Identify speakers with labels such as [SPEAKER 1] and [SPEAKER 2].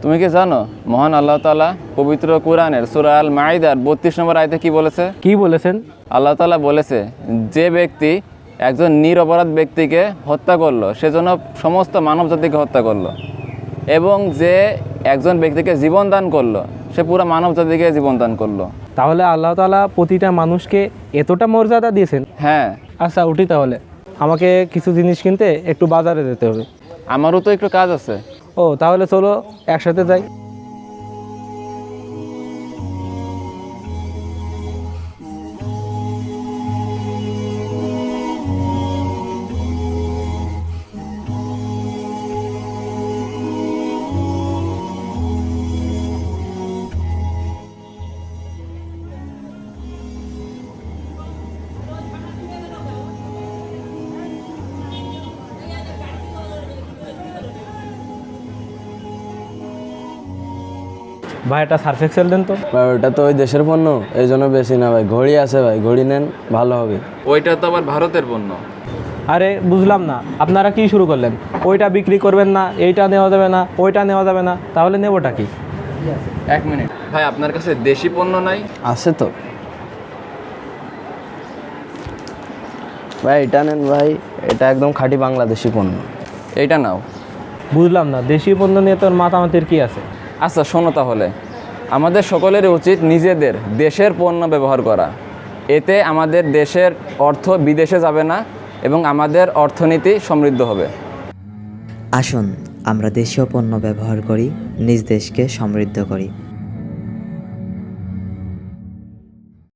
[SPEAKER 1] তুমি কি জানো মহান আল্লাহ তাআলা পবিত্র কোরআনের সূরা আল মাইদার 32 নম্বর আয়াতে কি বলেছে?
[SPEAKER 2] কি বলেছেন?
[SPEAKER 1] আল্লাহ তাআলা বলেছে, যে ব্যক্তি একজন নিরপরাধ ব্যক্তিকে হত্যা করলো সেজন্য সমস্ত মানব জাতিকে হত্যা করলো, এবং যে একজন ব্যক্তিকে জীবন দান করলো সে পুরো মানব জাতিকে জীবন দান করলো।
[SPEAKER 2] তাহলে আল্লাহ তাআলা প্রতিটা মানুষকে এতটা মর্যাদা দিয়েছেন?
[SPEAKER 1] হ্যাঁ।
[SPEAKER 2] আচ্ছা উঠি তাহলে, আমাকে কিছু জিনিস কিনতে একটু বাজারে যেতে হবে।
[SPEAKER 1] আমারও তো একটু কাজ আছে।
[SPEAKER 2] ও তাহলে চলো একসাথে যাই। ভাই একটা সার্ফ এক্সেল দেন তো।
[SPEAKER 3] ভাই ওটা তো ওই দেশের পণ্য, এই জন্য বেশি না ভাই। ঘড়ি আছে ভাই, ঘড়ি নেন, ভালো হবে।
[SPEAKER 1] ওইটা তো আবার ভারতের পণ্য।
[SPEAKER 2] আরে বুঝলাম না, আপনারা কি শুরু করলেন? ওইটা বিক্রি করবেন না, এইটা নেওয়া যাবে না, ওইটা নেওয়া যাবে না, তাহলে নেবোটা কি?
[SPEAKER 1] এক মিনিট ভাই, আপনার কাছে দেশি পণ্য নাই?
[SPEAKER 3] আছে তো ভাই, এটা নেন ভাই, এটা একদম খাঁটি বাংলাদেশি পণ্য।
[SPEAKER 1] এইটা নাও।
[SPEAKER 2] বুঝলাম না, দেশি পণ্য নিয়ে তোর মাতামাতির কি আছে?
[SPEAKER 1] আচ্ছা শোনো তাহলে, আমাদের সকলেরই উচিত নিজেদের দেশের পণ্য ব্যবহার করা। এতে আমাদের দেশের অর্থ বিদেশে যাবে না এবং আমাদের অর্থনীতি সমৃদ্ধ হবে।
[SPEAKER 4] আসুন আমরা দেশীয় পণ্য ব্যবহার করি, নিজ দেশকে সমৃদ্ধ করি।